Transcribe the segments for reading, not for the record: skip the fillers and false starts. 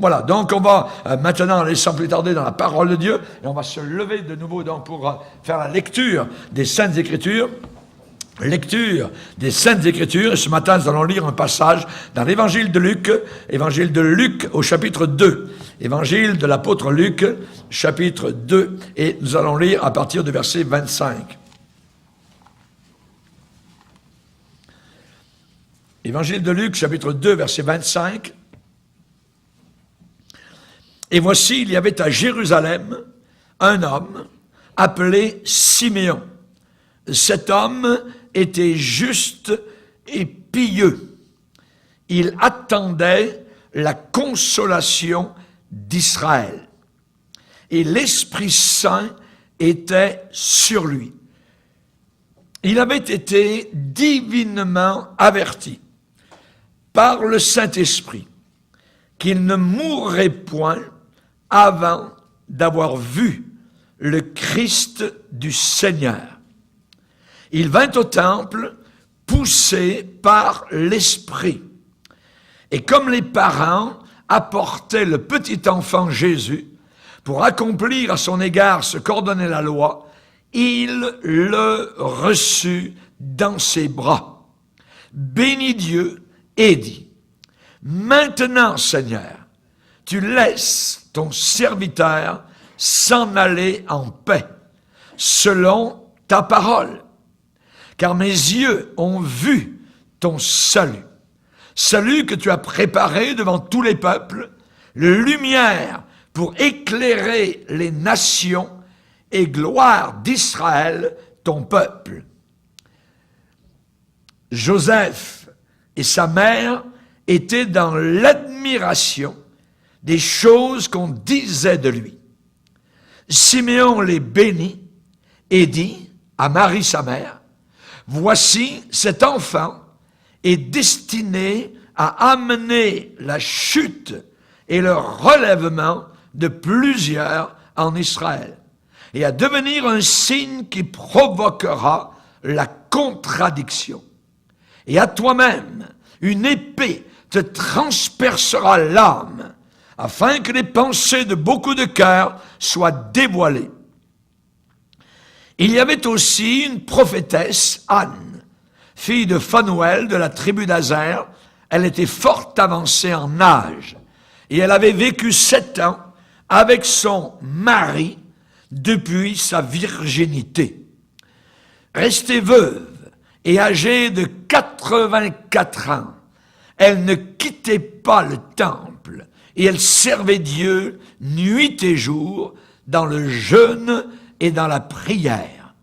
Voilà, donc on va maintenant aller sans plus tarder dans la parole de Dieu, et on va se lever de nouveau donc pour faire la lecture des Saintes Écritures. Lecture des Saintes Écritures, et ce matin nous allons lire un passage dans l'évangile de Luc au chapitre 2. Évangile de l'apôtre Luc, chapitre 2, et nous allons lire à partir du verset 25. Évangile de Luc, chapitre 2, verset 25. Et voici, il y avait à Jérusalem un homme appelé Siméon. Cet homme était juste et pieux. Il attendait la consolation d'Israël. Et l'Esprit Saint était sur lui. Il avait été divinement averti par le Saint-Esprit qu'il ne mourrait point avant d'avoir vu le Christ du Seigneur. Il vint au temple poussé par l'Esprit. Et comme les parents apportaient le petit enfant Jésus pour accomplir à son égard ce qu'ordonnait la loi, il le reçut dans ses bras, bénit Dieu et dit: Maintenant, Seigneur, tu laisses ton serviteur s'en aller en paix, selon ta parole. Car mes yeux ont vu ton salut, salut que tu as préparé devant tous les peuples, lumière pour éclairer les nations et gloire d'Israël, ton peuple. Joseph et sa mère étaient dans l'admiration des choses qu'on disait de lui. Siméon les bénit et dit à Marie sa mère: Voici, cet enfant est destiné à amener la chute et le relèvement de plusieurs en Israël, et à devenir un signe qui provoquera la contradiction. Et à toi-même, une épée te transpercera l'âme, afin que les pensées de beaucoup de cœurs soient dévoilées. Il y avait aussi une prophétesse, Anne, fille de Phanuel de la tribu d'Aser. Elle était fort avancée en âge, et elle avait vécu 7 ans avec son mari depuis sa virginité. Restée veuve et âgée de 84 ans, elle ne quittait pas le temple, et elle servait Dieu nuit et jour dans le jeûne et dans la prière.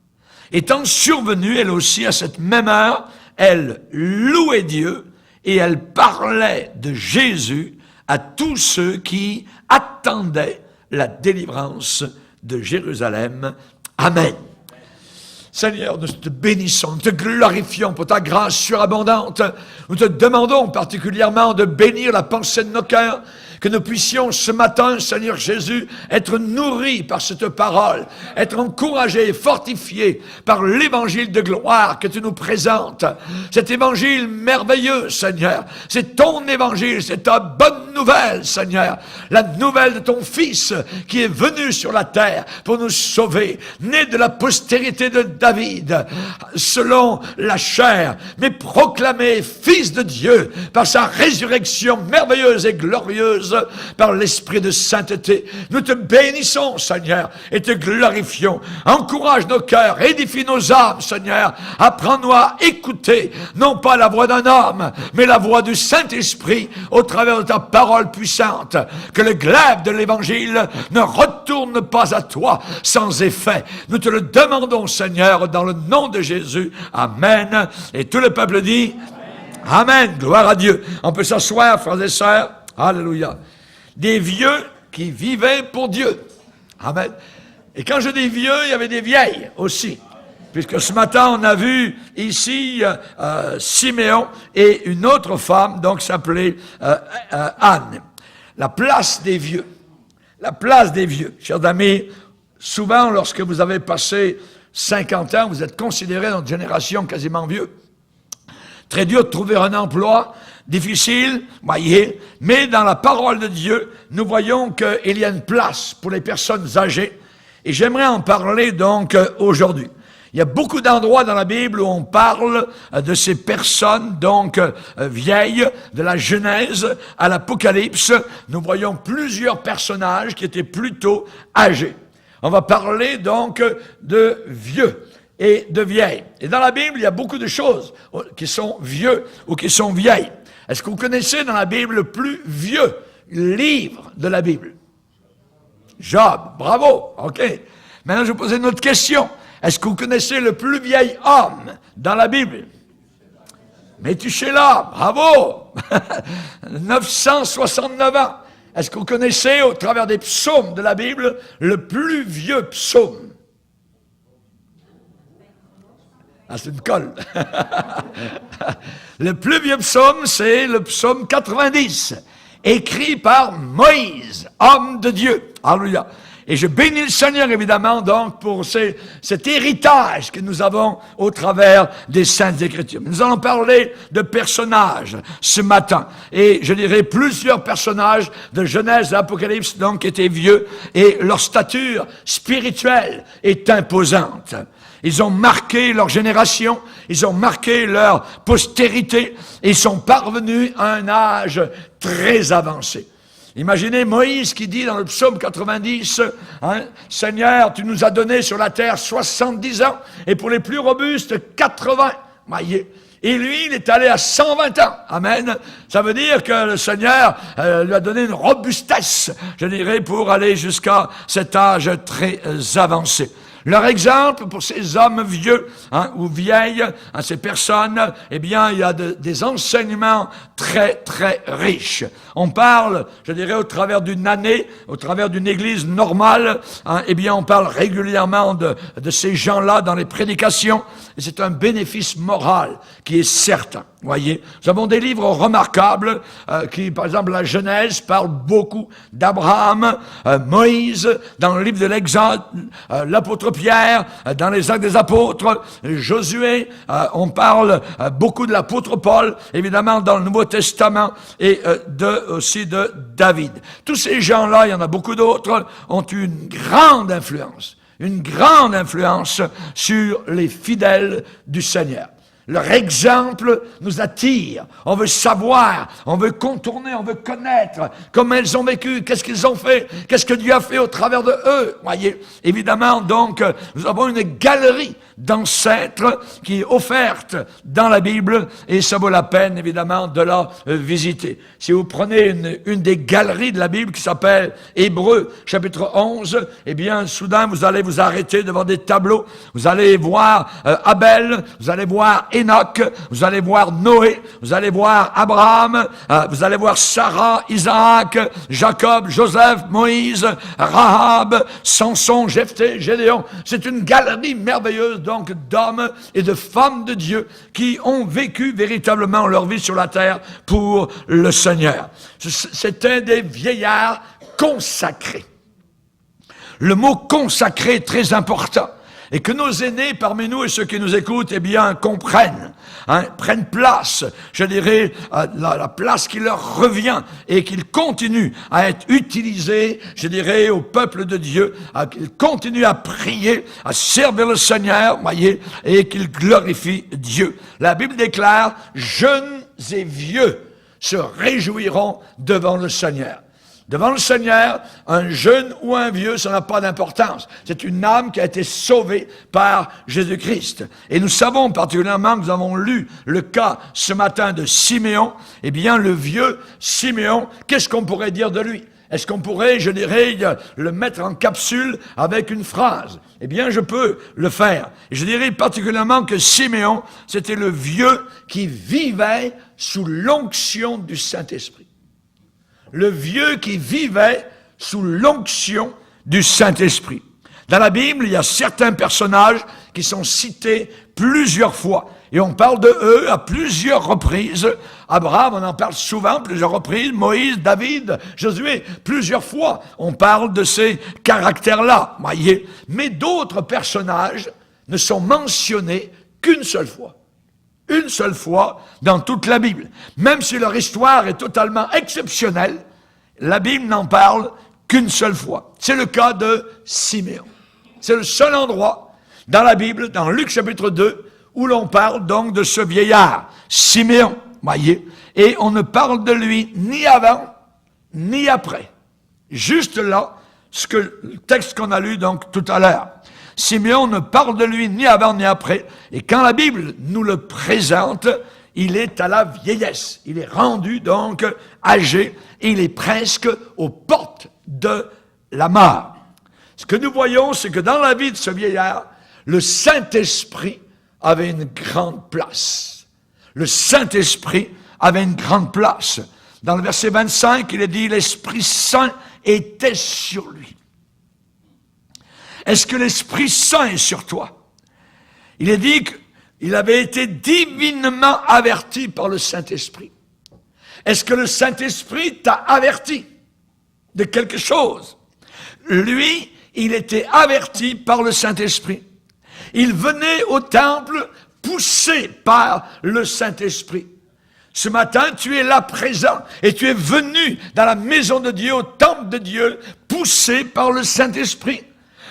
Étant survenue, elle aussi, à cette même heure, elle louait Dieu et elle parlait de Jésus à tous ceux qui attendaient la délivrance de Jérusalem. Amen. Seigneur, nous te bénissons, nous te glorifions pour ta grâce surabondante. Nous te demandons particulièrement de bénir la pensée de nos cœurs, que nous puissions ce matin, Seigneur Jésus, être nourris par cette parole, être encouragés et fortifiés par l'évangile de gloire que tu nous présentes. Cet évangile merveilleux, Seigneur, c'est ton évangile, c'est ta bonne nouvelle, Seigneur. La nouvelle de ton Fils qui est venu sur la terre pour nous sauver, né de la postérité de David, selon la chair, mais proclamé Fils de Dieu par sa résurrection merveilleuse et glorieuse par l'esprit de sainteté. Nous te bénissons, Seigneur, et te glorifions. Encourage nos cœurs, édifie nos âmes, Seigneur. Apprends-nous à écouter, non pas la voix d'un homme, mais la voix du Saint-Esprit au travers de ta parole puissante. Que le glaive de l'Évangile ne retourne pas à toi sans effet. Nous te le demandons, Seigneur, dans le nom de Jésus. Amen. Et tout le peuple dit Amen. Gloire à Dieu. On peut s'asseoir, frères et sœurs. Alléluia. Des vieux qui vivaient pour Dieu. Amen. Et quand je dis vieux, il y avait des vieilles aussi. Puisque ce matin, on a vu ici Siméon et une autre femme, donc s'appelait Anne. La place des vieux. La place des vieux. Chers amis, souvent, lorsque vous avez passé 50 ans, vous êtes considéré dans une génération quasiment vieux. très dur de trouver un emploi, difficile, voyez, mais dans la parole de Dieu, nous voyons qu'il y a une place pour les personnes âgées, et j'aimerais en parler donc aujourd'hui. Il y a beaucoup d'endroits dans la Bible où on parle de ces personnes, donc vieilles, de la Genèse à l'Apocalypse. Nous voyons plusieurs personnages qui étaient plutôt âgés. On va parler donc de vieux et de vieilles. Et dans la Bible, il y a beaucoup de choses qui sont vieux ou qui sont vieilles. Est-ce que vous connaissez dans la Bible le plus vieux livre de la Bible? Job, bravo, ok. Maintenant, je vais vous poser une autre question. Est-ce que vous connaissez le plus vieil homme dans la Bible? Métuséla, bravo! 969 ans. Est-ce que vous connaissez, au travers des psaumes de la Bible, le plus vieux psaume? Ah, c'est une colle. Le plus vieux psaume, c'est le psaume 90, écrit par Moïse, homme de Dieu. Alléluia. Et je bénis le Seigneur, évidemment, donc, pour cet héritage que nous avons au travers des Saintes Écritures. Nous allons parler de personnages ce matin. Et je dirais plusieurs personnages de Genèse et Apocalypse, donc, qui étaient vieux, et leur stature spirituelle est imposante. Ils ont marqué leur génération, ils ont marqué leur postérité, et ils sont parvenus à un âge très avancé. Imaginez Moïse qui dit dans le psaume 90, hein, « Seigneur, tu nous as donné sur la terre 70 ans, et pour les plus robustes, 80. » Voyez. Et lui, il est allé à 120 ans. Amen. Ça veut dire que le Seigneur lui a donné une robustesse, je dirais, pour aller jusqu'à cet âge très avancé. Leur exemple pour ces hommes vieux ou vieilles, ces personnes, eh bien, il y a des enseignements très, très riches. On parle, je dirais, au travers d'une année, au travers d'une église normale, eh bien, on parle régulièrement de ces gens-là dans les prédications, et c'est un bénéfice moral qui est certain. Voyez, nous avons des livres remarquables qui, par exemple, la Genèse parle beaucoup d'Abraham, Moïse, dans le livre de l'Exode, l'apôtre Pierre, dans les Actes des Apôtres, Josué, on parle beaucoup de l'apôtre Paul, évidemment dans le Nouveau Testament, et aussi de David. Tous ces gens-là, il y en a beaucoup d'autres, ont eu une grande influence sur les fidèles du Seigneur. Leur exemple nous attire. On veut savoir, on veut contourner, on veut connaître comment ils ont vécu, qu'est-ce qu'ils ont fait, qu'est-ce que Dieu a fait au travers de eux. Voyez, évidemment, donc, nous avons une galerie d'ancêtres qui est offerte dans la Bible et ça vaut la peine, évidemment, de la visiter. Si vous prenez une des galeries de la Bible qui s'appelle Hébreux, chapitre 11, eh bien, soudain, vous allez vous arrêter devant des tableaux. Vous allez voir Abel, vous allez voir Enoch, vous allez voir Noé, vous allez voir Abraham, vous allez voir Sarah, Isaac, Jacob, Joseph, Moïse, Rahab, Samson, Jephthé, Gédéon. C'est une galerie merveilleuse donc d'hommes et de femmes de Dieu qui ont vécu véritablement leur vie sur la terre pour le Seigneur. C'était des vieillards consacrés. Le mot consacré est très important. Et que nos aînés parmi nous et ceux qui nous écoutent, eh bien, comprennent, prennent place, je dirais, la place qui leur revient et qu'ils continuent à être utilisés, je dirais, au peuple de Dieu, qu'ils continuent à prier, à servir le Seigneur, voyez, et qu'ils glorifient Dieu. La Bible déclare, jeunes et vieux se réjouiront devant le Seigneur. Devant le Seigneur, un jeune ou un vieux, ça n'a pas d'importance. C'est une âme qui a été sauvée par Jésus-Christ. Et nous savons particulièrement que nous avons lu le cas ce matin de Siméon. Eh bien, le vieux Siméon, qu'est-ce qu'on pourrait dire de lui? Est-ce qu'on pourrait, je dirais, le mettre en capsule avec une phrase? Eh bien, je peux le faire. Et je dirais particulièrement que Siméon, c'était le vieux qui vivait sous l'onction du Saint-Esprit. Le vieux qui vivait sous l'onction du Saint-Esprit. Dans la Bible, il y a certains personnages qui sont cités plusieurs fois. Et on parle de eux à plusieurs reprises. Abraham, on en parle souvent, plusieurs reprises. Moïse, David, Josué, plusieurs fois. On parle de ces caractères-là, voyez. Mais d'autres personnages ne sont mentionnés qu'une seule fois. une seule fois dans toute la Bible. Même si leur histoire est totalement exceptionnelle, la Bible n'en parle qu'une seule fois. C'est le cas de Siméon. C'est le seul endroit dans la Bible, dans Luc chapitre 2, où l'on parle donc de ce vieillard, Siméon, voyez, et on ne parle de lui ni avant, ni après. Juste là, le texte qu'on a lu donc tout à l'heure. Siméon ne parle de lui ni avant ni après, et quand la Bible nous le présente, il est à la vieillesse. Il est rendu donc âgé, et il est presque aux portes de la mort. Ce que nous voyons, c'est que dans la vie de ce vieillard, le Saint-Esprit avait une grande place. Le Saint-Esprit avait une grande place. Dans le verset 25, il est dit, l'Esprit Saint était sur lui. Est-ce que l'Esprit Saint est sur toi? Il est dit qu'il avait été divinement averti par le Saint-Esprit. Est-ce que le Saint-Esprit t'a averti de quelque chose? Lui, il était averti par le Saint-Esprit. Il venait au temple poussé par le Saint-Esprit. Ce matin, tu es là présent et tu es venu dans la maison de Dieu, au temple de Dieu, poussé par le Saint-Esprit.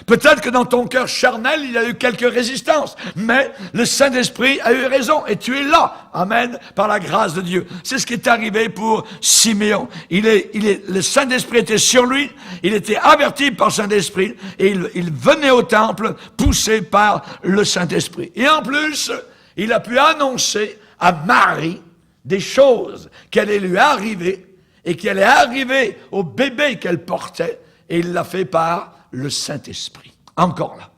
Peut-être que dans ton cœur charnel, il y a eu quelques résistances, mais le Saint-Esprit a eu raison et tu es là, amen, par la grâce de Dieu. C'est ce qui est arrivé pour Siméon. Le Saint-Esprit était sur lui, il était averti par le Saint-Esprit et il venait au temple poussé par le Saint-Esprit. Et en plus, il a pu annoncer à Marie des choses qui allaient lui arriver et qui allaient arriver au bébé qu'elle portait, et il l'a fait par le Saint-Esprit. Encore là.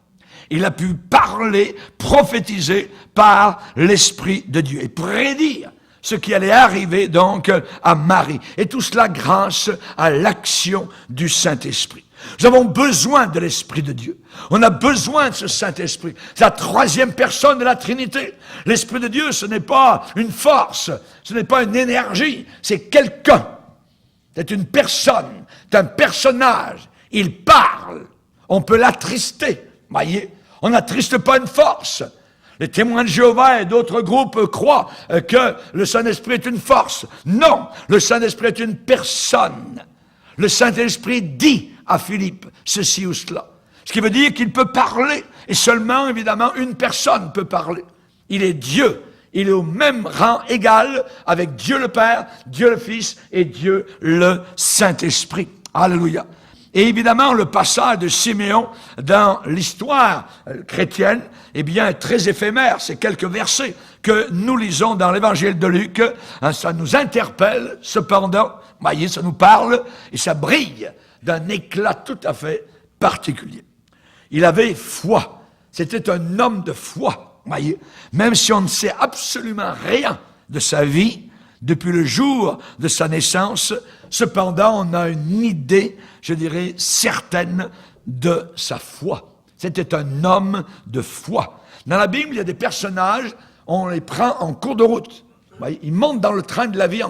Il a pu parler, prophétiser par l'Esprit de Dieu et prédire ce qui allait arriver donc à Marie. Et tout cela grâce à l'action du Saint-Esprit. Nous avons besoin de l'Esprit de Dieu. On a besoin de ce Saint-Esprit. C'est la troisième personne de la Trinité. L'Esprit de Dieu, ce n'est pas une force, ce n'est pas une énergie, c'est quelqu'un. C'est une personne, c'est un personnage. Il parle. On peut l'attrister. Voyez, on n'attriste pas une force. Les témoins de Jéhovah et d'autres groupes croient que le Saint-Esprit est une force. Non, le Saint-Esprit est une personne. Le Saint-Esprit dit à Philippe ceci ou cela. Ce qui veut dire qu'il peut parler. Et seulement, évidemment, une personne peut parler. Il est Dieu. Il est au même rang égal avec Dieu le Père, Dieu le Fils et Dieu le Saint-Esprit. Alléluia. Et évidemment, le passage de Siméon dans l'histoire chrétienne, eh bien, est très éphémère. C'est quelques versets que nous lisons dans l'évangile de Luc. Ça nous interpelle, cependant, voyez, ça nous parle et ça brille d'un éclat tout à fait particulier. Il avait foi. C'était un homme de foi, voyez. Même si on ne sait absolument rien de sa vie, depuis le jour de sa naissance, cependant, on a une idée, je dirais, certaine de sa foi. C'était un homme de foi. Dans la Bible, il y a des personnages, on les prend en cours de route. Ils montent dans le train de la vie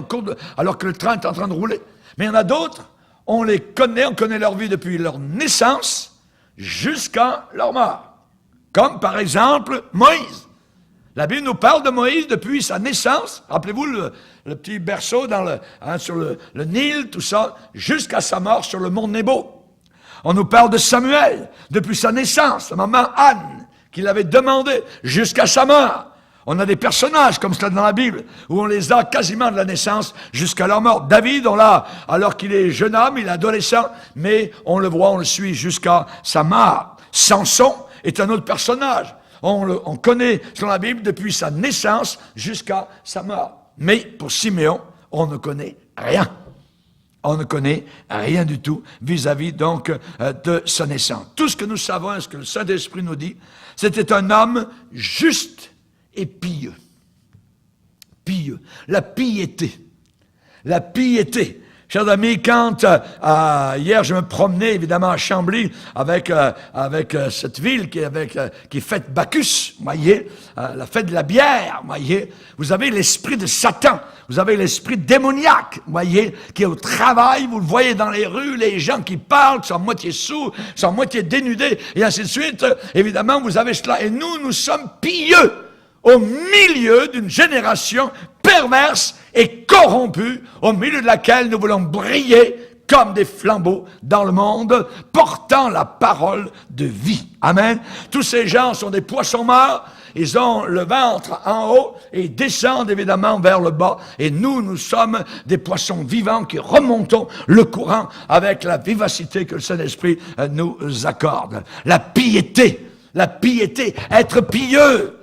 alors que le train est en train de rouler. Mais il y en a d'autres, on connaît leur vie depuis leur naissance jusqu'à leur mort. Comme par exemple Moïse. La Bible nous parle de Moïse depuis sa naissance. Rappelez-vous le petit berceau sur le Nil, tout ça, jusqu'à sa mort sur le mont Nebo. On nous parle de Samuel depuis sa naissance, sa maman Anne, qui l'avait demandé jusqu'à sa mort. On a des personnages comme cela dans la Bible, où on les a quasiment de la naissance jusqu'à leur mort. David, on l'a alors qu'il est jeune homme, il est adolescent, mais on le voit, on le suit jusqu'à sa mort. Samson est un autre personnage. On connaît, selon la Bible, depuis sa naissance jusqu'à sa mort. Mais pour Siméon, on ne connaît rien. On ne connaît rien du tout vis-à-vis donc de sa naissance. Tout ce que nous savons, ce que le Saint-Esprit nous dit, c'était un homme juste et pieux. Pieux. La piété. La piété. Chers amis, quand hier je me promenais évidemment à Chambly avec cette ville qui fête Bacchus, voyez, la fête de la bière, voyez. Vous avez l'esprit de Satan, vous avez l'esprit démoniaque, voyez, qui est au travail. Vous le voyez dans les rues, les gens qui parlent, qui sont moitié sourds, qui sont moitié dénudés, et ainsi de suite. Évidemment, vous avez cela. Et nous sommes pieux au milieu d'une génération perverse et corrompue, au milieu de laquelle nous voulons briller comme des flambeaux dans le monde, portant la parole de vie. Amen. Tous ces gens sont des poissons morts. Ils ont le ventre en haut et ils descendent évidemment vers le bas. Et nous sommes des poissons vivants qui remontons le courant avec la vivacité que le Saint-Esprit nous accorde. La piété, être pieux.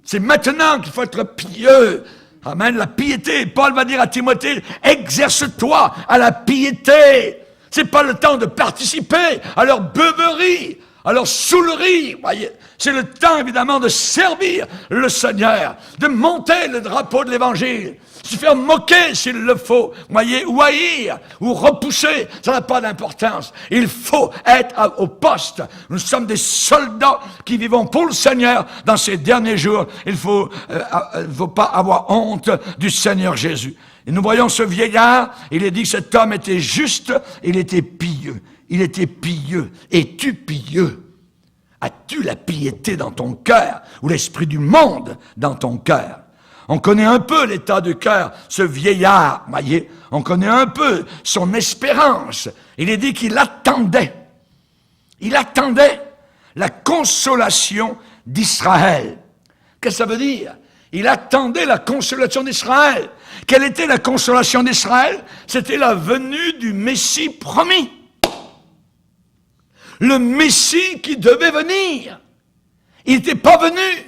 C'est maintenant qu'il faut être pieux. Amen, la piété. Paul va dire à Timothée, exerce-toi à la piété. C'est pas le temps de participer à leur beuverie, à leur saoulerie, voyez. C'est le temps, évidemment, de servir le Seigneur, de monter le drapeau de l'Évangile, se faire moquer s'il le faut, voyez, ou haïr, ou repousser, ça n'a pas d'importance. Il faut être au poste. Nous sommes des soldats qui vivons pour le Seigneur dans ces derniers jours. Il faut pas avoir honte du Seigneur Jésus. Et nous voyons ce vieillard, il est dit que cet homme était juste, il était pieux. Il était pieux. Es-tu pieux? As-tu la piété dans ton cœur ou l'esprit du monde dans ton cœur? On connaît un peu l'état du cœur, ce vieillard, voyez. On connaît un peu son espérance. Il est dit qu'il attendait. Il attendait la consolation d'Israël. Qu'est-ce que ça veut dire? Il attendait la consolation d'Israël. Quelle était la consolation d'Israël? C'était la venue du Messie promis. Le Messie qui devait venir. Il n'était pas venu.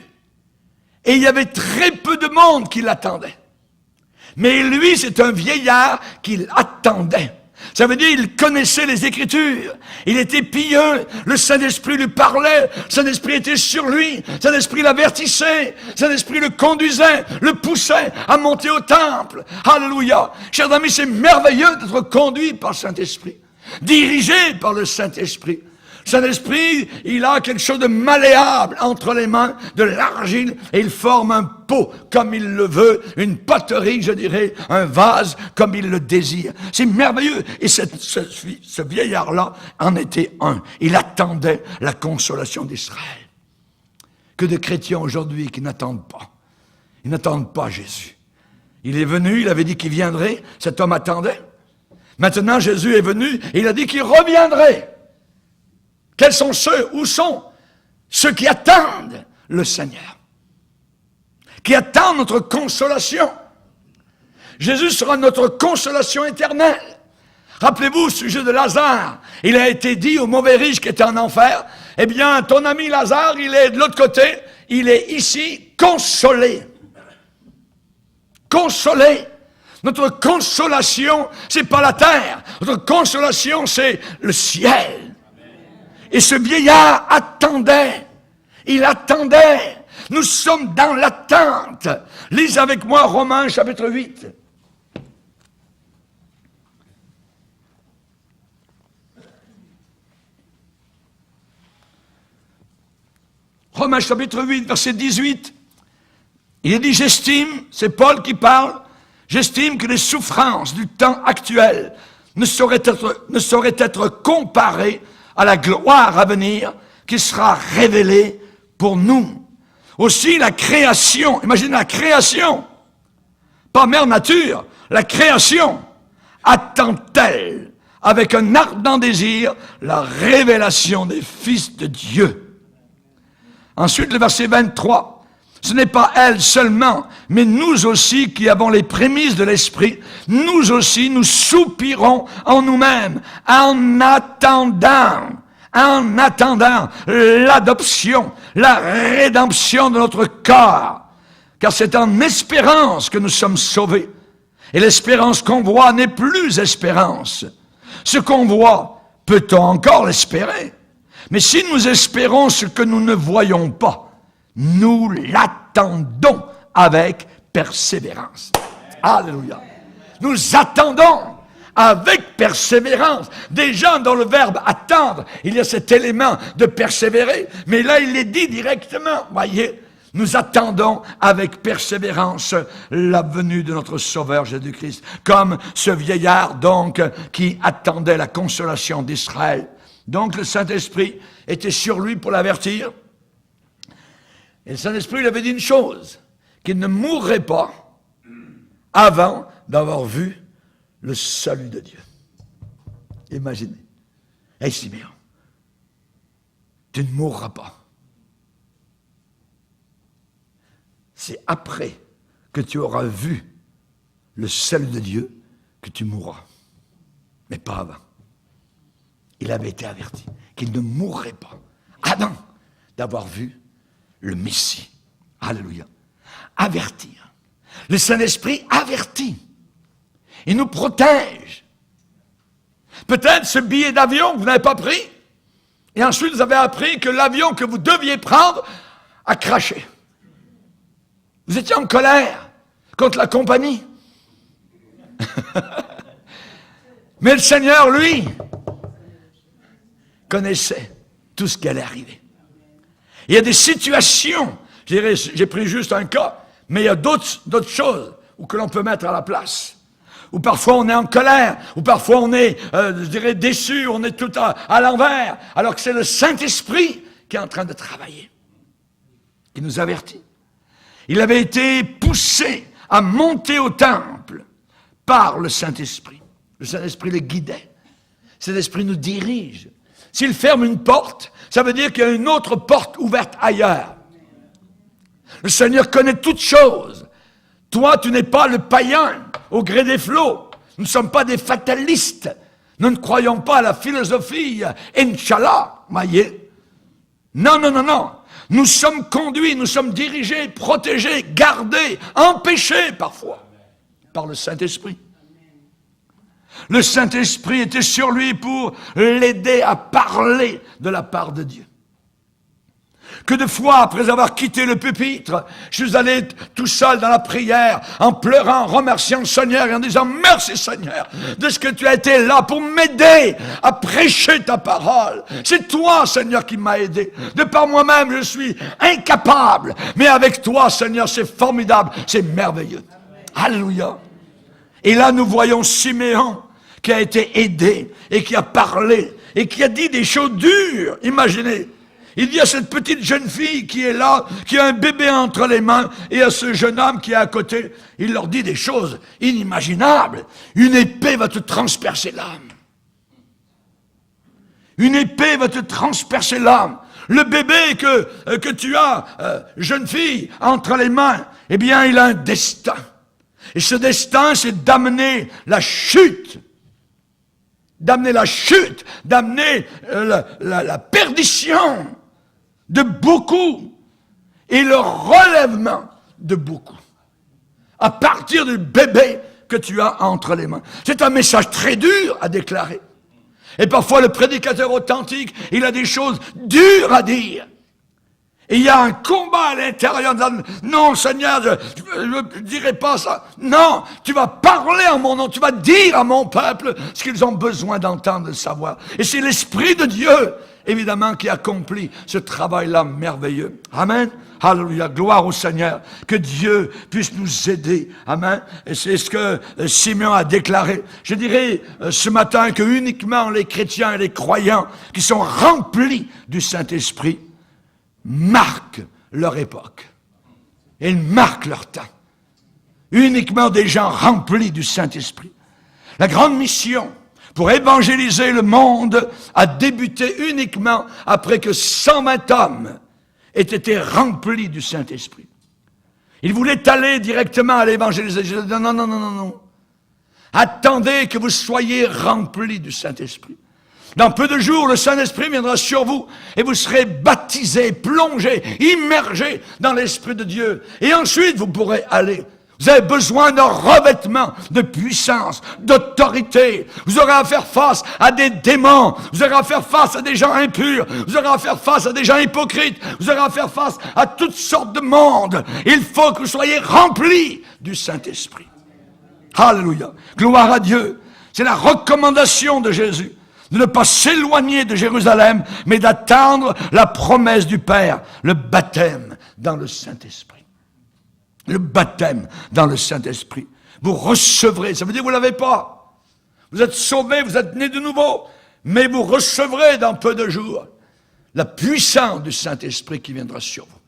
Et il y avait très peu de monde qui l'attendait. Mais lui, c'est un vieillard qui l'attendait. Ça veut dire qu'il connaissait les Écritures. Il était pieux. Le Saint-Esprit lui parlait. Le Saint-Esprit était sur lui. Le Saint-Esprit l'avertissait. Le Saint-Esprit le conduisait, le poussait à monter au temple. Alléluia. Chers amis, c'est merveilleux d'être conduit par le Saint-Esprit. Dirigé par le Saint-Esprit. Saint-Esprit, il a quelque chose de malléable entre les mains, de l'argile, et il forme un pot comme il le veut, une poterie, je dirais, un vase comme il le désire. C'est merveilleux. Et ce vieillard-là en était un. Il attendait la consolation d'Israël. Que de chrétiens aujourd'hui qui n'attendent pas. Ils n'attendent pas Jésus. Il est venu, il avait dit qu'il viendrait, cet homme attendait. Maintenant, Jésus est venu, et il a dit qu'il reviendrait. Quels sont ceux, où sont ceux qui attendent le Seigneur, qui attendent notre consolation? Jésus sera notre consolation éternelle. Rappelez-vous au sujet de Lazare, il a été dit au mauvais riche qui était en enfer, eh bien, ton ami Lazare, il est de l'autre côté, il est ici consolé. Consolé. Notre consolation, c'est pas la terre. Notre consolation, c'est le ciel. Et ce vieillard attendait. Il attendait. Nous sommes dans l'attente. Lisez avec moi Romains chapitre 8. Romains chapitre 8, verset 18. Il est dit, j'estime, c'est Paul qui parle, j'estime que les souffrances du temps actuel ne sauraient être comparées à la gloire à venir qui sera révélée pour nous. Aussi la création, imaginez la création, pas mère nature, la création attend-elle avec un ardent désir la révélation des fils de Dieu. Ensuite le verset 23, ce n'est pas elle seulement, mais nous aussi qui avons les prémices de l'Esprit, nous aussi nous soupirons en nous-mêmes, en attendant l'adoption, la rédemption de notre corps. Car c'est en espérance que nous sommes sauvés. Et l'espérance qu'on voit n'est plus espérance. Ce qu'on voit, peut-on encore l'espérer? Mais si nous espérons ce que nous ne voyons pas, nous l'attendons avec persévérance. Alléluia. Nous attendons avec persévérance. Déjà dans le verbe attendre, il y a cet élément de persévérer. Mais là, il est dit directement, voyez, nous attendons avec persévérance la venue de notre Sauveur Jésus-Christ. Comme ce vieillard, donc, qui attendait la consolation d'Israël. Donc, le Saint-Esprit était sur lui pour l'avertir. Et le Saint-Esprit lui avait dit une chose, qu'il ne mourrait pas avant d'avoir vu le salut de Dieu. Imaginez. Hey Siméon, tu ne mourras pas. C'est après que tu auras vu le salut de Dieu que tu mourras. Mais pas avant. Il avait été averti qu'il ne mourrait pas avant d'avoir vu le Messie. Alléluia. Avertir. Le Saint-Esprit avertit. Il nous protège. Peut-être ce billet d'avion que vous n'avez pas pris, et ensuite vous avez appris que l'avion que vous deviez prendre a craché. Vous étiez en colère contre la compagnie. Mais le Seigneur, lui, connaissait tout ce qui allait arriver. Il y a des situations, je dirais, j'ai pris juste un cas, mais il y a d'autres choses où que l'on peut mettre à la place. Où parfois on est en colère, où parfois on est, je dirais, déçu, on est tout à l'envers, alors que c'est le Saint-Esprit qui est en train de travailler, qui nous avertit. Il avait été poussé à monter au temple par le Saint-Esprit. Le Saint-Esprit le guidait. Le Saint-Esprit nous dirige. S'il ferme une porte, ça veut dire qu'il y a une autre porte ouverte ailleurs. Le Seigneur connaît toutes choses. Toi, tu n'es pas le païen au gré des flots. Nous ne sommes pas des fatalistes. Nous ne croyons pas à la philosophie Inch'Allah, voyez. Non, non, non, non. Nous sommes conduits, nous sommes dirigés, protégés, gardés, empêchés parfois par le Saint-Esprit. Le Saint-Esprit était sur lui pour l'aider à parler de la part de Dieu. Que de fois, après avoir quitté le pupitre, je suis allé tout seul dans la prière, en pleurant, en remerciant le Seigneur et en disant « Merci Seigneur de ce que tu as été là pour m'aider à prêcher ta parole. C'est toi, Seigneur, qui m'as aidé. De par moi-même, je suis incapable. Mais avec toi, Seigneur, c'est formidable, c'est merveilleux. » Alléluia. Et là, nous voyons Siméon qui a été aidé et qui a parlé et qui a dit des choses dures. Imaginez. Il dit à cette petite jeune fille qui est là, qui a un bébé entre les mains, et à ce jeune homme qui est à côté, il leur dit des choses inimaginables. Une épée va te transpercer l'âme. Une épée va te transpercer l'âme. Le bébé que tu as, jeune fille, entre les mains, eh bien, il a un destin. Et ce destin, c'est d'amener la chute. D'amener la chute, d'amener la perdition de beaucoup et le relèvement de beaucoup. À partir du bébé que tu as entre les mains. C'est un message très dur à déclarer. Et parfois le prédicateur authentique, il a des choses dures à dire. Et il y a un combat à l'intérieur. Non, Seigneur, je ne dirai pas ça. Non, tu vas parler en mon nom. Tu vas dire à mon peuple ce qu'ils ont besoin d'entendre, de savoir. Et c'est l'Esprit de Dieu, évidemment, qui accomplit ce travail-là merveilleux. Amen. Alléluia. Gloire au Seigneur. Que Dieu puisse nous aider. Amen. Et c'est ce que Simeon a déclaré. Je dirais ce matin que uniquement les chrétiens et les croyants qui sont remplis du Saint-Esprit marquent leur époque. Ils marquent leur temps. Uniquement des gens remplis du Saint-Esprit. La grande mission pour évangéliser le monde a débuté uniquement après que 120 hommes aient été remplis du Saint-Esprit. Ils voulaient aller directement à l'évangélisation. Je dis non, non, non, non, non. Attendez que vous soyez remplis du Saint-Esprit. Dans peu de jours, le Saint-Esprit viendra sur vous et vous serez baptisés, plongés, immergés dans l'Esprit de Dieu. Et ensuite, vous pourrez aller. Vous avez besoin d'un revêtement de puissance, d'autorité. Vous aurez à faire face à des démons. Vous aurez à faire face à des gens impurs. Vous aurez à faire face à des gens hypocrites. Vous aurez à faire face à toutes sortes de mondes. Il faut que vous soyez remplis du Saint-Esprit. Alléluia. Gloire à Dieu. C'est la recommandation de Jésus. De ne pas s'éloigner de Jérusalem, mais d'attendre la promesse du Père, le baptême dans le Saint-Esprit. Le baptême dans le Saint-Esprit. Vous recevrez, ça veut dire que vous ne l'avez pas. Vous êtes sauvés, vous êtes nés de nouveau, mais vous recevrez dans peu de jours la puissance du Saint-Esprit qui viendra sur vous.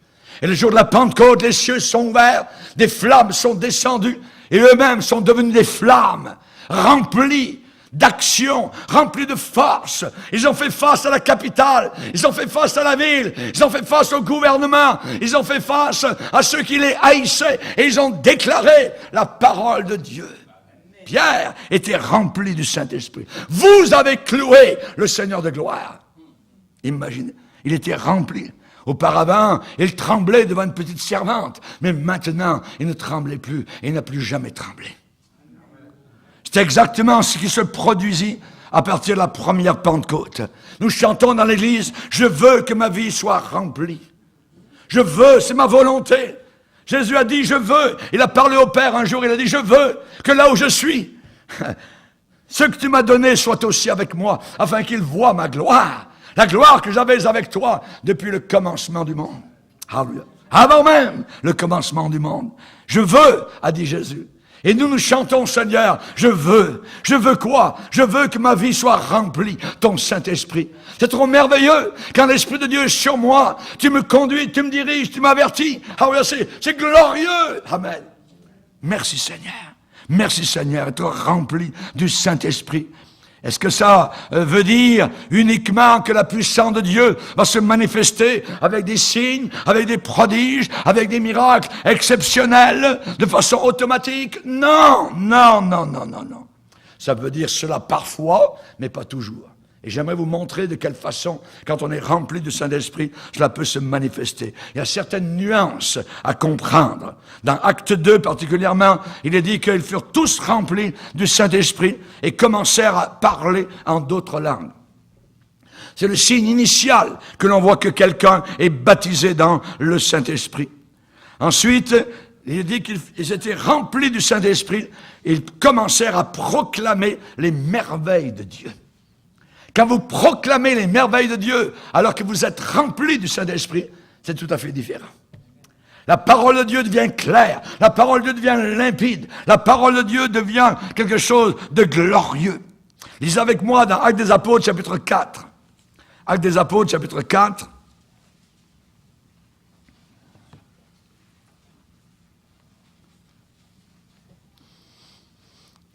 Et le jour de la Pentecôte, les cieux sont ouverts, des flammes sont descendues, et eux-mêmes sont devenus des flammes, remplis d'action, remplis de force. Ils ont fait face à la capitale, ils ont fait face à la ville, ils ont fait face au gouvernement, ils ont fait face à ceux qui les haïssaient, et ils ont déclaré la parole de Dieu. Pierre était rempli du Saint-Esprit. Vous avez cloué le Seigneur de gloire. Imaginez, il était rempli. Auparavant, il tremblait devant une petite servante, mais maintenant, il ne tremblait plus, et il n'a plus jamais tremblé. C'est exactement ce qui se produisit à partir de la première Pentecôte. Nous chantons dans l'église, je veux que ma vie soit remplie. Je veux, c'est ma volonté. Jésus a dit, je veux. Il a parlé au Père un jour, il a dit, je veux que là où je suis, ce que tu m'as donné soit aussi avec moi, afin qu'il voie ma gloire. La gloire que j'avais avec toi depuis le commencement du monde. Alléluia. Avant même le commencement du monde. Je veux, a dit Jésus. Et nous chantons, Seigneur, je veux quoi? Je veux que ma vie soit remplie, ton Saint-Esprit. C'est trop merveilleux quand l'Esprit de Dieu est sur moi. Tu me conduis, tu me diriges, tu m'avertis. C'est glorieux. Amen. Merci Seigneur. Merci Seigneur, être rempli du Saint-Esprit. Est-ce que ça veut dire uniquement que la puissance de Dieu va se manifester avec des signes, avec des prodiges, avec des miracles exceptionnels, de façon automatique? Non, non, non, non, non, non. Ça veut dire cela parfois, mais pas toujours. Et j'aimerais vous montrer de quelle façon, quand on est rempli du Saint-Esprit, cela peut se manifester. Il y a certaines nuances à comprendre. Dans Acte 2 particulièrement, il est dit qu'ils furent tous remplis du Saint-Esprit et commencèrent à parler en d'autres langues. C'est le signe initial que l'on voit que quelqu'un est baptisé dans le Saint-Esprit. Ensuite, il est dit qu'ils étaient remplis du Saint-Esprit et ils commencèrent à proclamer les merveilles de Dieu. Quand vous proclamez les merveilles de Dieu, alors que vous êtes rempli du Saint-Esprit, c'est tout à fait différent. La parole de Dieu devient claire, la parole de Dieu devient limpide, la parole de Dieu devient quelque chose de glorieux. Lisez avec moi dans Actes des Apôtres, chapitre 4. Actes des Apôtres, chapitre 4.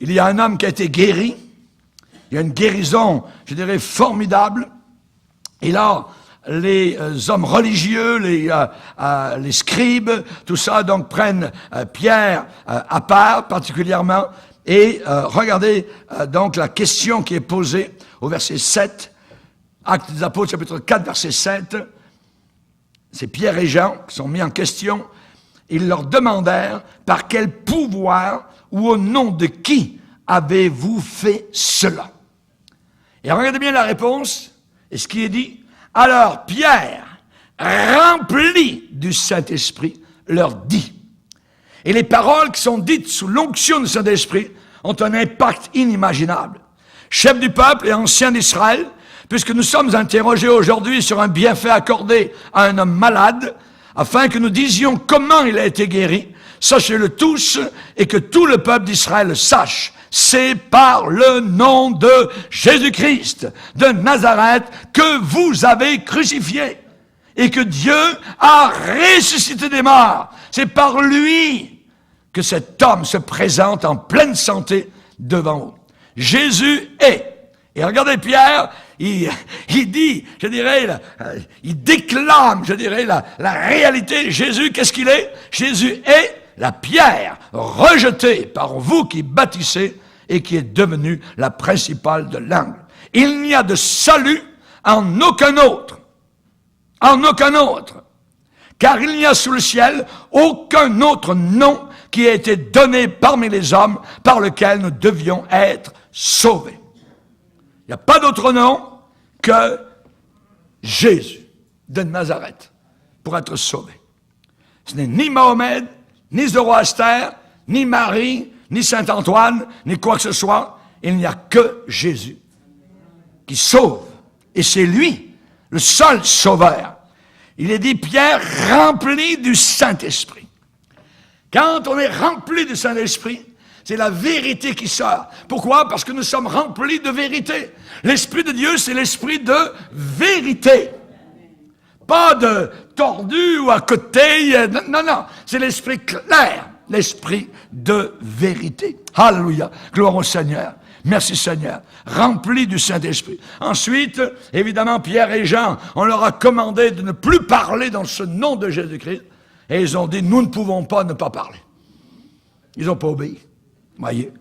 Il y a un homme qui a été guéri. Il y a une guérison, je dirais, formidable. Et là, les hommes religieux, les scribes, tout ça, donc prennent Pierre à part particulièrement. Et regardez donc la question qui est posée au verset 7. Actes des Apôtres, chapitre 4, verset 7. C'est Pierre et Jean qui sont mis en question. Ils leur demandèrent par quel pouvoir ou au nom de qui avez-vous fait cela? Et regardez bien la réponse, et ce qui est dit. Alors Pierre, rempli du Saint-Esprit, leur dit. Et les paroles qui sont dites sous l'onction du Saint-Esprit ont un impact inimaginable. Chef du peuple et ancien d'Israël, puisque nous sommes interrogés aujourd'hui sur un bienfait accordé à un homme malade, afin que nous disions comment il a été guéri, sachez-le tous et que tout le peuple d'Israël le sache. C'est par le nom de Jésus-Christ de Nazareth que vous avez crucifié et que Dieu a ressuscité des morts. C'est par lui que cet homme se présente en pleine santé devant vous. Jésus est. Et regardez Pierre, il dit, je dirais, il déclame, je dirais, la réalité. Jésus, qu'est-ce qu'il est? Jésus est la pierre rejetée par vous qui bâtissez et qui est devenue la principale de l'angle. Il n'y a de salut en aucun autre. En aucun autre. Car il n'y a sous le ciel aucun autre nom qui a été donné parmi les hommes par lequel nous devions être sauvés. Il n'y a pas d'autre nom que Jésus de Nazareth pour être sauvé. Ce n'est ni Mahomet, ni Zoroaster, ni Marie, ni Saint-Antoine, ni quoi que ce soit. Il n'y a que Jésus qui sauve. Et c'est lui, le seul sauveur. Il est dit, Pierre, rempli du Saint-Esprit. Quand on est rempli du Saint-Esprit, c'est la vérité qui sort. Pourquoi? Parce que nous sommes remplis de vérité. L'Esprit de Dieu, c'est l'Esprit de vérité. Pas de tordu ou à côté. Non, non. C'est l'esprit clair. L'esprit de vérité. Alléluia. Gloire au Seigneur. Merci Seigneur. Rempli du Saint-Esprit. Ensuite, évidemment, Pierre et Jean, on leur a commandé de ne plus parler dans ce nom de Jésus-Christ. Et ils ont dit, nous ne pouvons pas ne pas parler. Ils n'ont pas obéi. Voyez.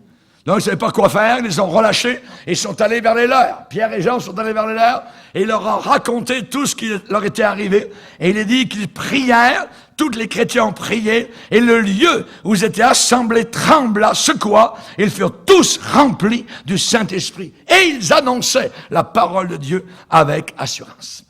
Donc, ils ne savaient pas quoi faire, ils les ont relâchés et ils sont allés vers les leurs. Pierre et Jean sont allés vers les leurs et ils leur ont raconté tout ce qui leur était arrivé. Et il est dit qu'ils prièrent, tous les chrétiens ont prié et le lieu où ils étaient assemblés trembla, secoua. Ils furent tous remplis du Saint-Esprit et ils annonçaient la parole de Dieu avec assurance.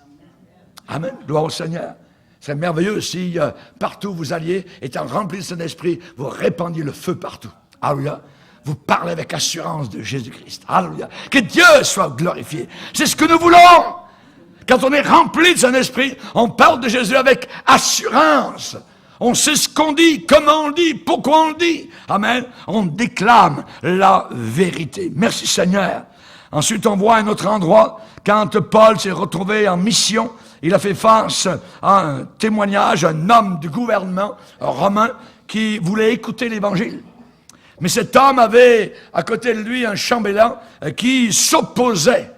Amen. Gloire au Seigneur. C'est merveilleux si partout où vous alliez, étant remplis de Saint-Esprit, vous répandiez le feu partout. Alléluia. Vous parlez avec assurance de Jésus-Christ. Alléluia. Que Dieu soit glorifié. C'est ce que nous voulons. Quand on est rempli de Saint-Esprit, on parle de Jésus avec assurance. On sait ce qu'on dit, comment on le dit, pourquoi on le dit. Amen. On déclame la vérité. Merci Seigneur. Ensuite, on voit un autre endroit, quand Paul s'est retrouvé en mission, il a fait face à un témoignage, un homme du gouvernement romain qui voulait écouter l'Évangile. Mais cet homme avait à côté de lui un chambellan qui s'opposait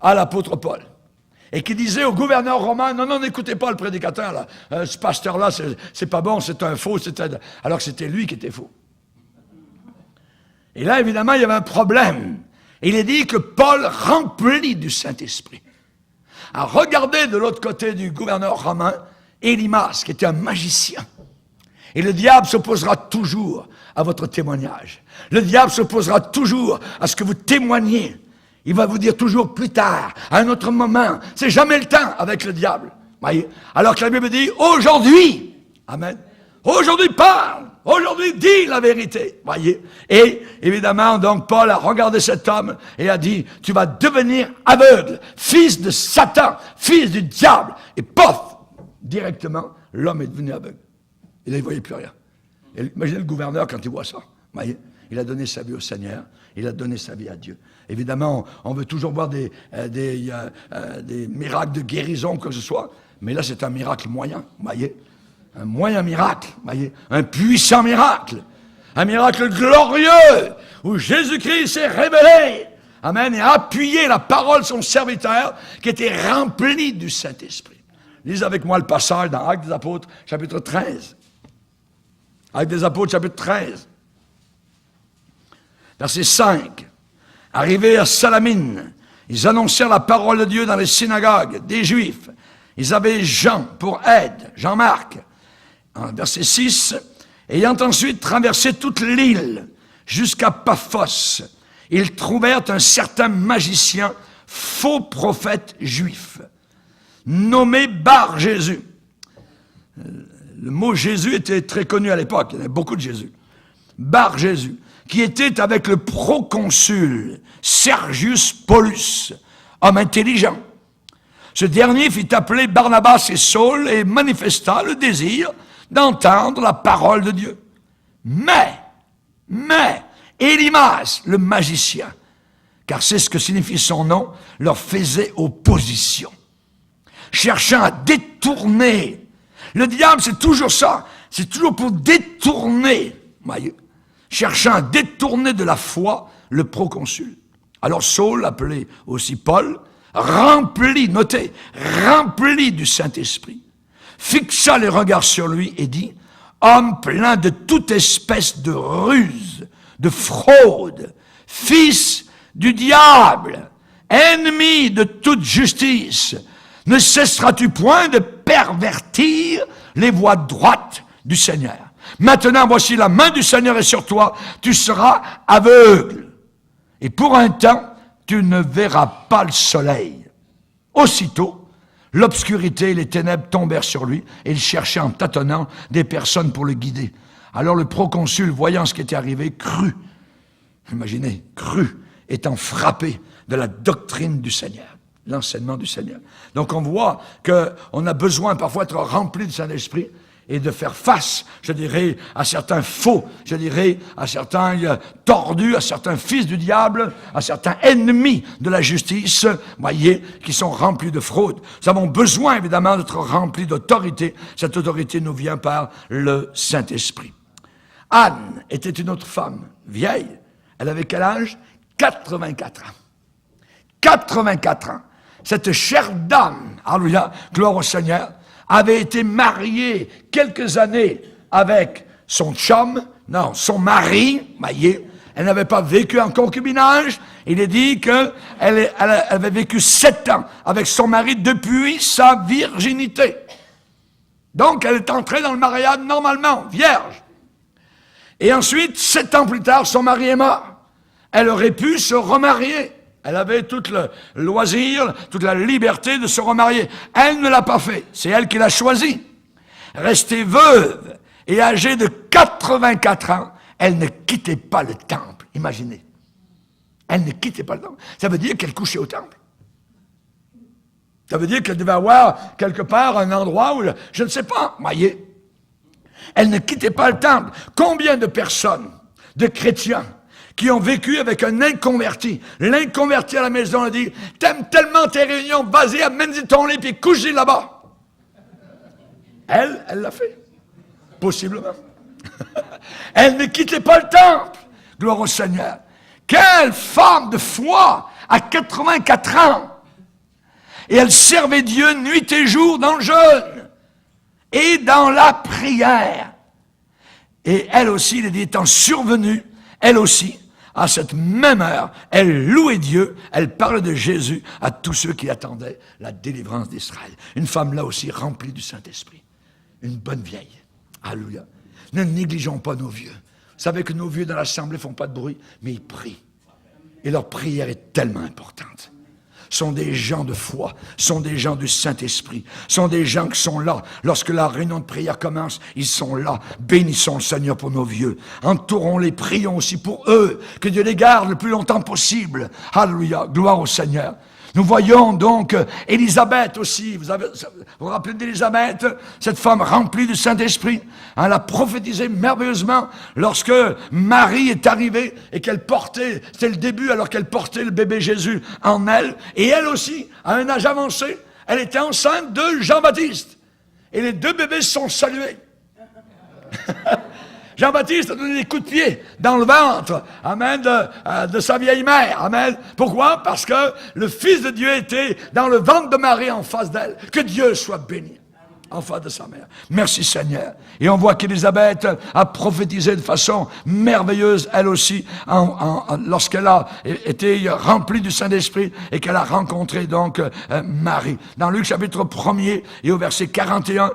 à l'apôtre Paul. Et qui disait au gouverneur romain, non, n'écoutez pas le prédicateur, là. Ce pasteur-là, c'est pas bon, c'est un faux, alors que c'était lui qui était faux. Et là, évidemment, il y avait un problème. Il est dit que Paul, rempli du Saint-Esprit, a regardé de l'autre côté du gouverneur romain, Élymas, qui était un magicien. Et le diable s'opposera toujours à votre témoignage. Le diable s'opposera toujours à ce que vous témoignez. Il va vous dire toujours plus tard, à un autre moment. C'est jamais le temps avec le diable. Voyez? Alors que la Bible dit, aujourd'hui, amen, aujourd'hui parle, aujourd'hui dis la vérité. Voyez? Et évidemment, donc, Paul a regardé cet homme et a dit, tu vas devenir aveugle, fils de Satan, fils du diable. Et pof, directement, l'homme est devenu aveugle. Et là, il ne voyait plus rien. Et imaginez le gouverneur quand il voit ça. Voyez? Il a donné sa vie au Seigneur. Il a donné sa vie à Dieu. Évidemment, on veut toujours voir des miracles de guérison, quoi que ce soit. Mais là, c'est un miracle moyen. Voyez? Un moyen miracle. Voyez? Un puissant miracle. Un miracle glorieux où Jésus-Christ s'est révélé. Amen. Et a appuyé la parole de son serviteur qui était rempli du Saint-Esprit. Lisez avec moi le passage dans Actes des Apôtres, chapitre 13. Actes des Apôtres, chapitre 13. Verset 5. Arrivés à Salamine, ils annoncèrent la parole de Dieu dans les synagogues des Juifs. Ils avaient Jean pour aide, Jean-Marc. Verset 6. Ayant ensuite traversé toute l'île jusqu'à Paphos, ils trouvèrent un certain magicien, faux prophète juif, nommé Bar-Jésus. Le mot Jésus était très connu à l'époque, il y avait beaucoup de Jésus. Bar-Jésus, qui était avec le proconsul Sergius Paulus, homme intelligent. Ce dernier fit appeler Barnabas et Saul et manifesta le désir d'entendre la parole de Dieu. Mais, Élymas, le magicien, car c'est ce que signifie son nom, leur faisait opposition, cherchant à détourner. Le diable, c'est toujours ça. C'est toujours pour détourner. Voyez, cherchant à détourner de la foi le proconsul. Alors Saul, appelé aussi Paul, rempli, notez, rempli du Saint-Esprit, fixa les regards sur lui et dit, homme plein de toute espèce de ruse, de fraude, fils du diable, ennemi de toute justice, ne cesseras-tu point de pervertir les voies droites du Seigneur? Maintenant, voici la main du Seigneur est sur toi, tu seras aveugle. Et pour un temps, tu ne verras pas le soleil. Aussitôt, l'obscurité et les ténèbres tombèrent sur lui, et il cherchait en tâtonnant des personnes pour le guider. Alors le proconsul, voyant ce qui était arrivé, crut. Imaginez, crut, étant frappé de la doctrine du Seigneur. L'enseignement du Seigneur. Donc on voit qu'on a besoin parfois d'être rempli du Saint-Esprit et de faire face, je dirais, à certains faux, je dirais, à certains tordus, à certains fils du diable, à certains ennemis de la justice, voyez, qui sont remplis de fraude. Nous avons besoin, évidemment, d'être remplis d'autorité. Cette autorité nous vient par le Saint-Esprit. Anne était une autre femme, vieille. Elle avait quel âge? 84 ans. 84 ans. Cette chère dame, alléluia, gloire au Seigneur, avait été mariée quelques années avec son chum, non, son mari, voyez, elle n'avait pas vécu en concubinage. Il est dit qu'elle avait vécu 7 ans avec son mari depuis sa virginité. Donc, elle est entrée dans le mariage normalement, vierge. Et ensuite, 7 ans plus tard, son mari est mort. Elle aurait pu se remarier. Elle avait tout le loisir, toute la liberté de se remarier. Elle ne l'a pas fait. C'est elle qui l'a choisi. Restée veuve et âgée de 84 ans, elle ne quittait pas le temple. Imaginez. Elle ne quittait pas le temple. Ça veut dire qu'elle couchait au temple. Ça veut dire qu'elle devait avoir quelque part un endroit où, je ne sais pas, voyez. Elle ne quittait pas le temple. Combien de personnes, de chrétiens, qui ont vécu avec un inconverti. L'inconverti à la maison a dit, t'aimes tellement tes réunions, vas-y, amène-y ton lit, puis couche là-bas. Elle l'a fait. Possiblement. Elle ne quittait pas le temple. Gloire au Seigneur. Quelle femme de foi à 84 ans. Et elle servait Dieu nuit et jour dans le jeûne et dans la prière. Et elle aussi, il est dit, étant survenue, elle aussi, à cette même heure, elle louait Dieu, elle parlait de Jésus à tous ceux qui attendaient la délivrance d'Israël. Une femme là aussi remplie du Saint-Esprit. Une bonne vieille. Alléluia. Ne négligeons pas nos vieux. Vous savez que nos vieux dans l'assemblée ne font pas de bruit, mais ils prient. Et leur prière est tellement importante. Sont des gens de foi, sont des gens du Saint-Esprit, sont des gens qui sont là. Lorsque la réunion de prière commence, ils sont là. Bénissons le Seigneur pour nos vieux. Entourons-les, prions aussi pour eux, que Dieu les garde le plus longtemps possible. Alléluia, gloire au Seigneur. Nous voyons donc Élisabeth aussi. Vous vous rappelez d'Élisabeth, cette femme remplie du Saint-Esprit. Elle a prophétisé merveilleusement lorsque Marie est arrivée et qu'elle portait, c'était le début alors qu'elle portait le bébé Jésus en elle. Et elle aussi, à un âge avancé, elle était enceinte de Jean-Baptiste. Et les 2 bébés se sont salués. Jean-Baptiste a donné des coups de pied dans le ventre, amen, de sa vieille mère, amen. Pourquoi? Parce que le Fils de Dieu était dans le ventre de Marie en face d'elle. Que Dieu soit béni en face de sa mère. Merci Seigneur. Et on voit qu'Élisabeth a prophétisé de façon merveilleuse, elle aussi, lorsqu'elle a été remplie du Saint-Esprit et qu'elle a rencontré donc Marie. Dans Luc chapitre 1er et au verset 41,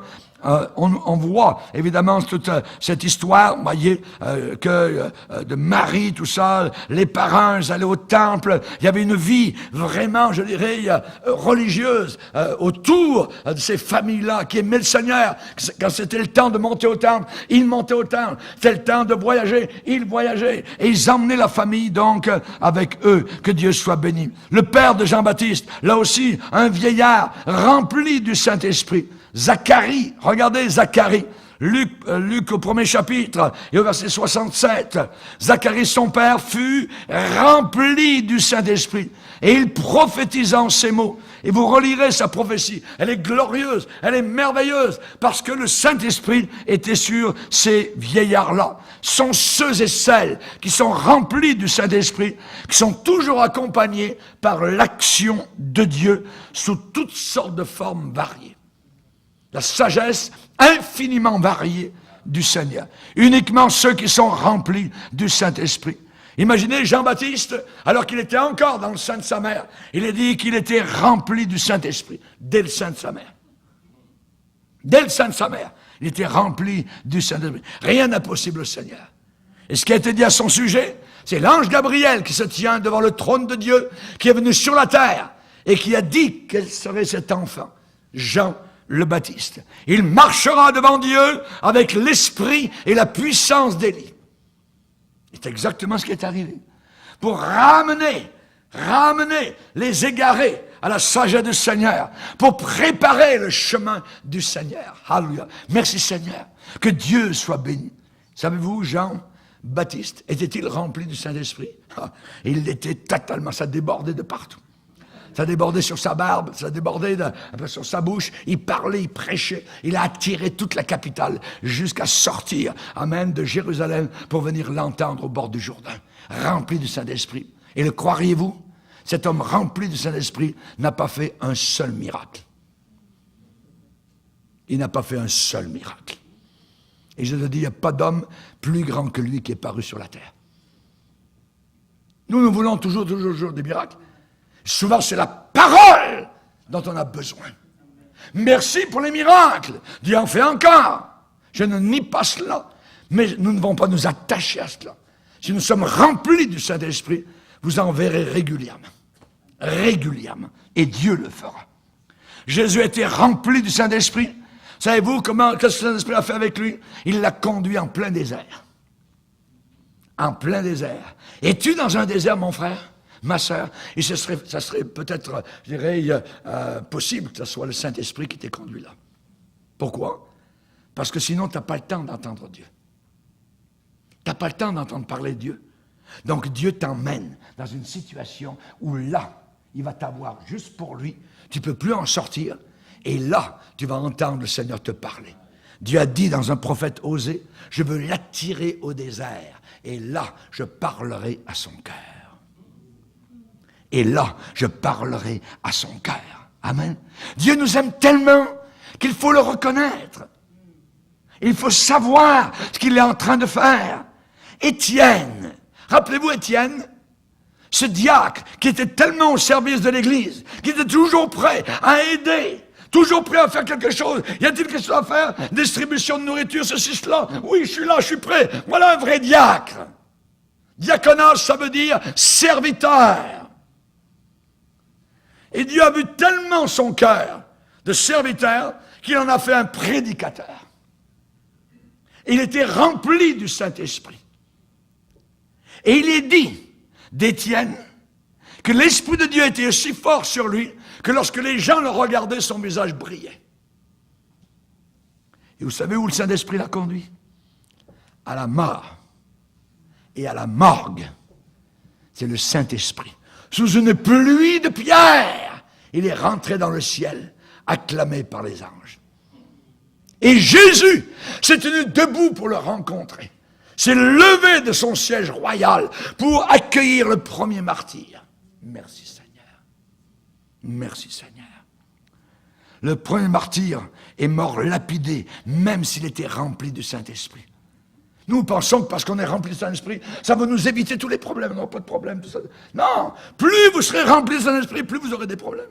on voit évidemment toute cette histoire, vous voyez, de Marie, tout ça, les parents allaient au temple, il y avait une vie vraiment, je dirais, religieuse autour de ces familles-là qui aimaient le Seigneur. Quand c'était le temps de monter au temple, ils montaient au temple. C'était le temps de voyager, ils voyageaient. Et ils emmenaient la famille donc avec eux. Que Dieu soit béni. Le père de Jean-Baptiste, là aussi, un vieillard rempli du Saint-Esprit. Zacharie, regardez Zacharie, Luc au 1er chapitre et au verset 67, Zacharie son père fut rempli du Saint-Esprit et il prophétisa en ces mots. Et vous relirez sa prophétie, elle est glorieuse, elle est merveilleuse parce que le Saint-Esprit était sur ces vieillards-là. Sont ceux et celles qui sont remplis du Saint-Esprit, qui sont toujours accompagnés par l'action de Dieu sous toutes sortes de formes variées. La sagesse infiniment variée du Seigneur. Uniquement ceux qui sont remplis du Saint-Esprit. Imaginez Jean-Baptiste, alors qu'il était encore dans le sein de sa mère, il est dit qu'il était rempli du Saint-Esprit, dès le sein de sa mère. Dès le sein de sa mère, il était rempli du Saint-Esprit. Rien n'est possible au Seigneur. Et ce qui a été dit à son sujet, c'est l'ange Gabriel qui se tient devant le trône de Dieu, qui est venu sur la terre, et qui a dit quel serait cet enfant, Jean le Baptiste. Il marchera devant Dieu avec l'esprit et la puissance d'Élie. C'est exactement ce qui est arrivé. Pour ramener les égarés à la sagesse du Seigneur, pour préparer le chemin du Seigneur. Alléluia. Merci Seigneur. Que Dieu soit béni. Savez-vous, Jean-Baptiste, était-il rempli du Saint-Esprit? Il l'était totalement, ça débordait de partout. Ça débordait sur sa barbe, ça débordait sur sa bouche. Il parlait, il prêchait. Il a attiré toute la capitale jusqu'à sortir, amen, de Jérusalem pour venir l'entendre au bord du Jourdain. Rempli du Saint-Esprit. Et le croiriez-vous? Cet homme rempli du Saint-Esprit n'a pas fait un seul miracle. Il n'a pas fait un seul miracle. Et je te dis, il n'y a pas d'homme plus grand que lui qui est paru sur la terre. Nous voulons toujours des miracles. Souvent, c'est la parole dont on a besoin. Merci pour les miracles. Dieu en fait encore. Je ne nie pas cela. Mais nous ne devons pas nous attacher à cela. Si nous sommes remplis du Saint-Esprit, vous en verrez régulièrement. Régulièrement. Et Dieu le fera. Jésus a été rempli du Saint-Esprit. Savez-vous qu'est-ce que le Saint-Esprit a fait avec lui? Il l'a conduit en plein désert. En plein désert. Es-tu dans un désert, mon frère? Ma sœur, et ça serait peut-être, je dirais, possible que ce soit le Saint-Esprit qui t'ait conduit là. Pourquoi? Parce que sinon, tu n'as pas le temps d'entendre Dieu. Tu n'as pas le temps d'entendre parler de Dieu. Donc, Dieu t'emmène dans une situation où là, il va t'avoir juste pour lui. Tu ne peux plus en sortir. Et là, tu vas entendre le Seigneur te parler. Dieu a dit dans un prophète Osée, je veux l'attirer au désert. Et là, je parlerai à son cœur. Et là, je parlerai à son cœur. Amen. Dieu nous aime tellement qu'il faut le reconnaître. Il faut savoir ce qu'il est en train de faire. Étienne, rappelez-vous Étienne, ce diacre qui était tellement au service de l'Église, qui était toujours prêt à aider, toujours prêt à faire quelque chose. Y a-t-il quelque chose à faire? Distribution de nourriture, ceci, cela. Oui, je suis là, je suis prêt. Voilà un vrai diacre. Diaconat, ça veut dire serviteur. Et Dieu a vu tellement son cœur de serviteur qu'il en a fait un prédicateur. Il était rempli du Saint-Esprit. Et il est dit d'Étienne que l'Esprit de Dieu était aussi fort sur lui que lorsque les gens le regardaient, son visage brillait. Et vous savez où le Saint-Esprit l'a conduit? À la mort et à la morgue. C'est le Saint-Esprit. Sous une pluie de pierres, il est rentré dans le ciel, acclamé par les anges. Et Jésus s'est tenu debout pour le rencontrer. S'est levé de son siège royal pour accueillir le premier martyr. Merci Seigneur. Merci Seigneur. Le premier martyr est mort lapidé, même s'il était rempli du Saint-Esprit. Nous pensons que parce qu'on est rempli du Saint-Esprit, ça va nous éviter tous les problèmes. Non, pas de problème. Tout ça. Non, plus vous serez rempli du Saint-Esprit, plus vous aurez des problèmes.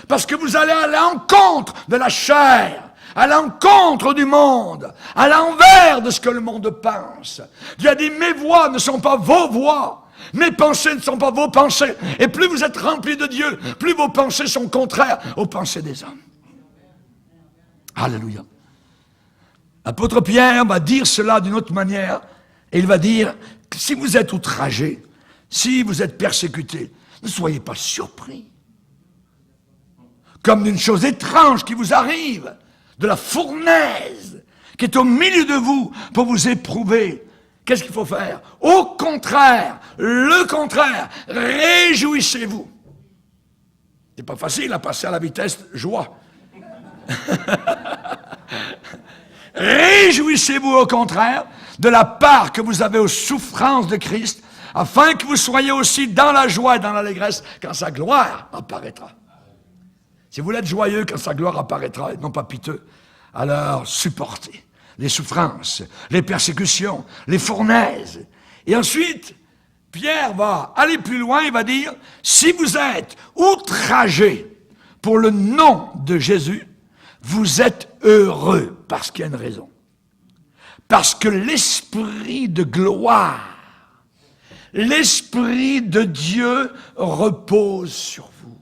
Parce que vous allez à l'encontre de la chair, à l'encontre du monde, à l'envers de ce que le monde pense. Dieu a dit, mes voies ne sont pas vos voies. Mes pensées ne sont pas vos pensées. Et plus vous êtes remplis de Dieu, plus vos pensées sont contraires aux pensées des hommes. Alléluia. L'apôtre Pierre va dire cela d'une autre manière, et il va dire, que si vous êtes outragés, si vous êtes persécutés, ne soyez pas surpris. Comme d'une chose étrange qui vous arrive, de la fournaise qui est au milieu de vous pour vous éprouver. Qu'est-ce qu'il faut faire? Au contraire, le contraire, réjouissez-vous. C'est pas facile à passer à la vitesse joie. Réjouissez-vous au contraire de la part que vous avez aux souffrances de Christ, afin que vous soyez aussi dans la joie et dans l'allégresse quand sa gloire apparaîtra. Si vous voulez être joyeux quand sa gloire apparaîtra et non pas piteux, alors supportez les souffrances, les persécutions, les fournaises. Et ensuite, Pierre va aller plus loin, il va dire, si vous êtes outragés pour le nom de Jésus, vous êtes heureux, parce qu'il y a une raison. Parce que l'Esprit de gloire, l'Esprit de Dieu repose sur vous.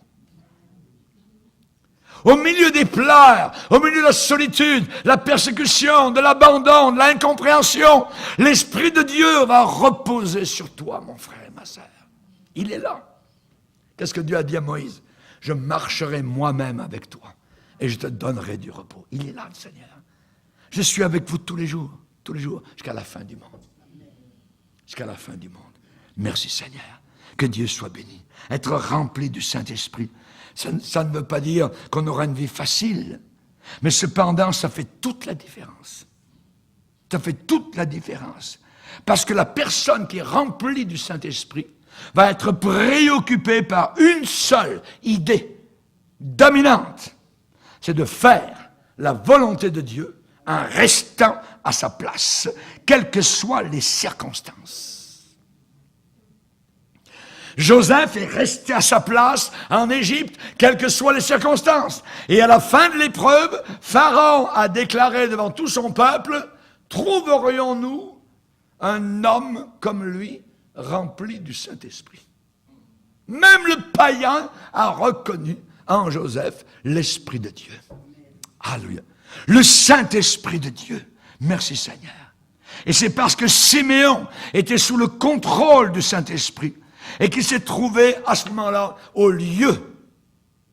Au milieu des pleurs, au milieu de la solitude, la persécution, de l'abandon, de l'incompréhension, l'Esprit de Dieu va reposer sur toi, mon frère et ma sœur. Il est là. Qu'est-ce que Dieu a dit à Moïse? Je marcherai moi-même avec toi et je te donnerai du repos. Il est là, le Seigneur. Je suis avec vous tous les jours, jusqu'à la fin du monde. Jusqu'à la fin du monde. Merci Seigneur. Que Dieu soit béni. Être rempli du Saint-Esprit, ça ne veut pas dire qu'on aura une vie facile, mais cependant, ça fait toute la différence. Ça fait toute la différence. Parce que la personne qui est remplie du Saint-Esprit va être préoccupée par une seule idée dominante. C'est de faire la volonté de Dieu en restant à sa place, quelles que soient les circonstances. Joseph est resté à sa place en Égypte, quelles que soient les circonstances. Et à la fin de l'épreuve, Pharaon a déclaré devant tout son peuple, « Trouverions-nous un homme comme lui, rempli du Saint-Esprit ?» Même le païen a reconnu en Joseph l'Esprit de Dieu. Alléluia. Le Saint-Esprit de Dieu. Merci Seigneur. Et c'est parce que Siméon était sous le contrôle du Saint-Esprit et qu'il s'est trouvé à ce moment-là au lieu,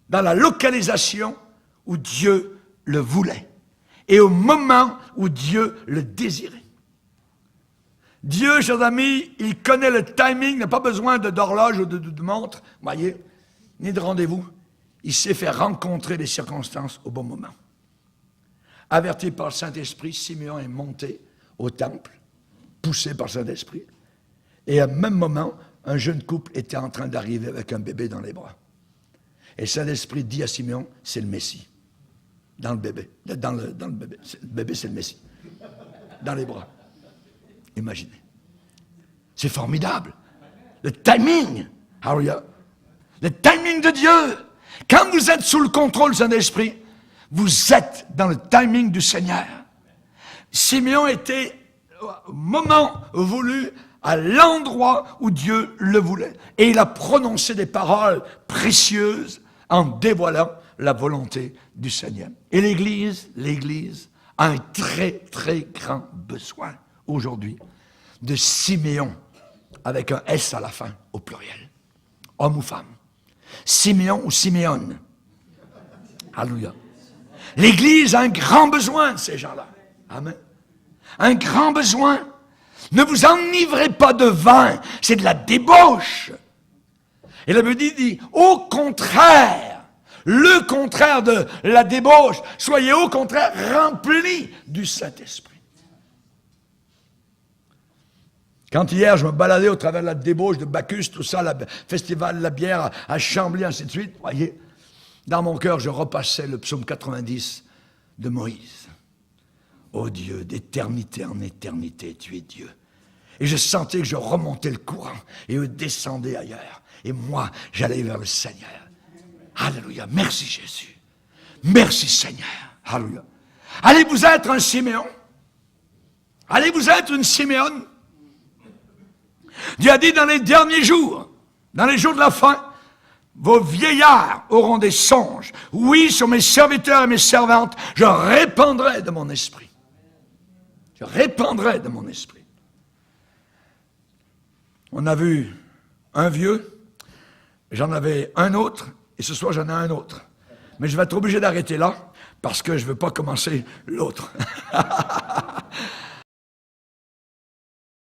dans la localisation où Dieu le voulait et au moment où Dieu le désirait. Dieu, chers amis, il connaît le timing, il n'a pas besoin d'horloge ou de montre, voyez, ni de rendez-vous. Il sait faire rencontrer les circonstances au bon moment. Averti par le Saint-Esprit, Siméon est monté au temple, poussé par le Saint-Esprit, et à même moment, un jeune couple était en train d'arriver avec un bébé dans les bras. Et le Saint-Esprit dit à Siméon, c'est le Messie. Dans le bébé. Dans le bébé. Le bébé, c'est le Messie. Dans les bras. Imaginez. C'est formidable. Le timing. Alléluia. Le timing de Dieu. Quand vous êtes sous le contrôle du Saint-Esprit, vous êtes dans le timing du Seigneur. Siméon était au moment voulu, à l'endroit où Dieu le voulait. Et il a prononcé des paroles précieuses en dévoilant la volonté du Seigneur. Et l'Église a un très, très grand besoin aujourd'hui de Siméon, avec un S à la fin, au pluriel. Homme ou femme. Siméon ou Siméon. Alléluia. L'Église a un grand besoin de ces gens-là. Amen. Un grand besoin. Ne vous enivrez pas de vin, c'est de la débauche. Et la Bible dit, au contraire, le contraire de la débauche, soyez au contraire remplis du Saint-Esprit. Quand hier, je me baladais au travers de la débauche de Bacchus, tout ça, le festival de la bière à Chambly, ainsi de suite, voyez, dans mon cœur, je repassais le psaume 90 de Moïse. Ô Dieu, d'éternité en éternité, tu es Dieu. Et je sentais que je remontais le courant et eux descendaient ailleurs. Et moi, j'allais vers le Seigneur. Alléluia. Merci Jésus. Merci Seigneur. Alléluia. Allez-vous être un Siméon? Allez-vous être une Siméon? Dieu a dit dans les derniers jours, dans les jours de la fin, vos vieillards auront des songes. Oui, sur mes serviteurs et mes servantes, je répandrai de mon esprit. Je répandrai de mon esprit. On a vu un vieux, j'en avais un autre, et ce soir j'en ai un autre. Mais je vais être obligé d'arrêter là, parce que je ne veux pas commencer l'autre.